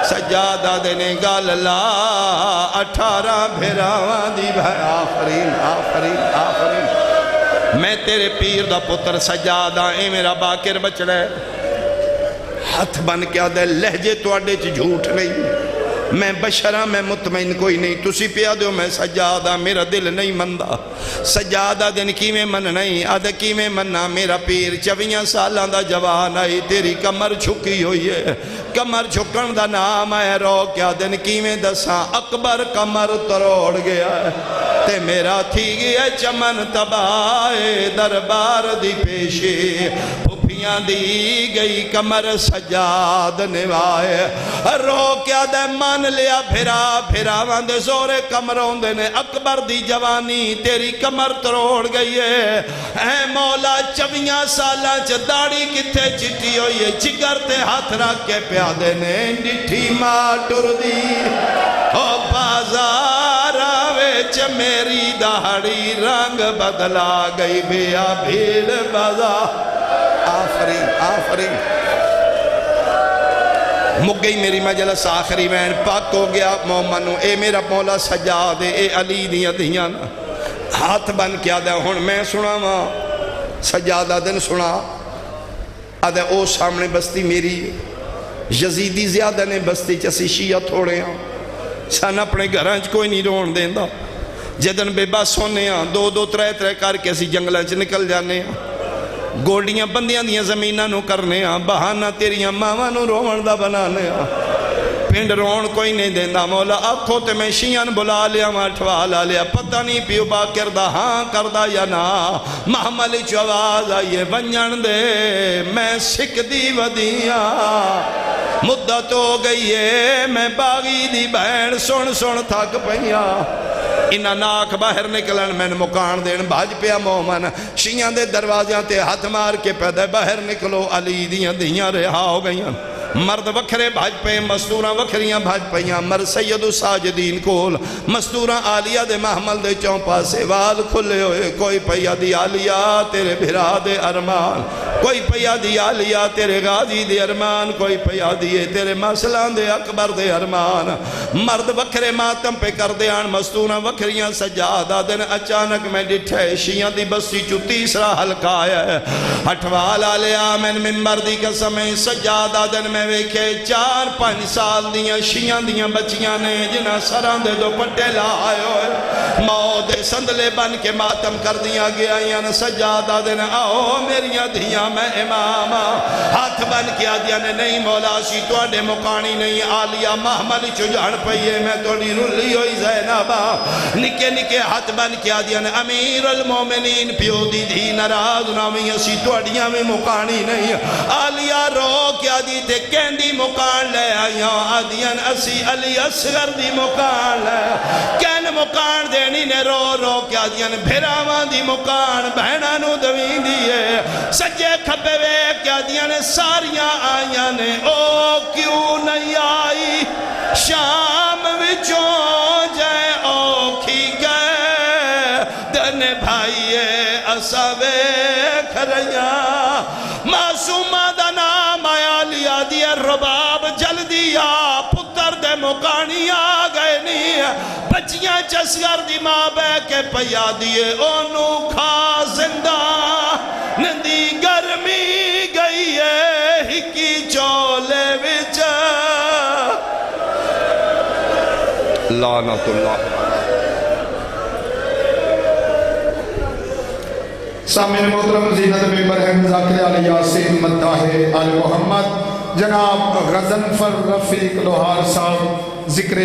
سجادہ دینے گال اللہ 18 بھیراوان دی بھائی آفرین آفرین آفرین میں تیرے پیر دا پتر سجادہ اے میرا باکر بچ رہے ہاتھ بن کیا دے لہجے تو اڈے چ جھوٹ نہیں میں بشرہ میں مطمئن کوئی نہیں تسی پیا دیو میں سجادہ میرا دل نہیں مندہ سجادہ دن کی میں من نہیں آدھے کی میں مننا میرا پیر 24 سالہ دا جوان آئی تیری کمر چھکی ہوئی ہے کمر چھکن دا نام ہے رو کیا دن کی میں دساں اکبر کمر تروڑ گیا ہے تے میرا تھی گیا چمن تبائے دربار دی پیشے پھوپیاں دی گئی کمر سجاد نوائے رو کیا دے مان لیا پھرا واندے زورے کمروں دے نے اکبر دی جوانی تیری کمر تروڑ گئی ہے اے مولا 24 سالہ داڑھی کتھے چٹی ہوئی ہے جگر تے ہاتھ رکھ کے پیادے نے ڈٹھی ماں ٹر دی او بازار ویچ میری داڑھی رنگ بدلا گئی بیا بھیڑ بازار آفرین آفرین مک گئی میری مجلس آخری وین پاک ہو گیا مومنو اے میرا مولا سجاد اے علی دیاں دیاں ہاتھ بن کیا دے ہون میں سنا ماں سجادہ دن سنا آدھے او سامنے بستی میری یزیدی زیادہ نے بستی چسی شیعہ تھوڑے ہاں سن اپنے گھرانچ کوئی نہیں رون دیندہ جدن بے بس ہونے ہاں 2-2 3-3 کر کے اسی جنگلانچ نکل جانے ہاں گوڑیاں بندیاں دیاں زمینہ نو کرنے ہاں بہانہ تیریاں ماما نو رومن دا بنانے ہاں پینڈ رون کوئی نہیں دیندہ مولا آنکھوں تے میں شیعان بلا لیا ماٹھوالا لیا پتہ نہیں پیو با کردہ ہاں کردہ یا نا محمل چواز آئیے ونجن دے میں سکھ دی ودیاں مدت ہو گئی ہے میں باغی دی بہن سن تھک پہیاں انہا ناک باہر نکلن میں مکان دین بھاج پیا مومن شیعان دے دروازیاں تے ہاتھ مار کے پیدے باہر نکلو علی دیاں دیاں رہا ہو گئیاں مرد وکھرے بھاج پہ مستوراں وکھریاں بھاج پہیاں مر سید و ساجدین کول مستوراں آلیہ دے محمل دے چونپا سے وال کھلے ہوئے کوئی پہیا دی آلیہ تیرے بھرا دے ارمان کوئی پہیا دی آلیہ تیرے غازی دے ارمان کوئی پہیا دیئے تیرے مسلان دے اکبر دے ارمان مرد وکھرے ماتم پہ کر دے آن مستوراں وکھریاں سجادہ دن اچانک میں ڈٹھے شیعہ دی بستی چو تیسرا حلقہ آیا ہے اٹھوالا لے آمین ممبر دی قسمیں سجادہ دن میں ویکھے 4-5 سال دیاں شیعہ دیاں بچیاں نے جنہ سران دے دو پٹے لائے ہوئے موت سندلے بن کے ماتم کر دیا گیا یعنی سجادہ دن آؤ میریاں دھیاں میں امامہ ہاتھ بن کیا دیا نے نہیں مولا سی تو اڈے مکانی نہیں آلیہ محمل چجھڑ پئیے میں توڑی رلی ہوئی زینبہ نکے نکے ہاتھ بن کیا دیا نے امیر المومنین پیو دی دھی نراز نامی اسی تو اڈیاں میں مکانی نہیں آلیہ رو کیا دی تے کہندی مکان لے آئیاں آدیاں اسی علی اصغر دی مکان لے کہن مکان دینی نے رو کیا دیاں بھیراوان دی مکان بہنہ نو دوین دیئے سجے کھبے وے کیا دیاں ساریاں آئیاں نے او کیوں نہیں آئی شام وچوں جائے او کھی گئے دن بھائی گئیاں معصومہ دا نام آیا لیا دیا رباب جل دیا پتر دے مکانی آ گئے نہیں بچیاں چسگر دی ماں بے کے پیا دیے اونو کھا زندہ نندی گرمی گئی ہے ہکی چولے وچ لعنت اللہ سامعین محترم زینت ممبر ہے ذاکر علی یاسین مداح آل محمد جناب غضنفر رفیق لوہار صاحب ذکر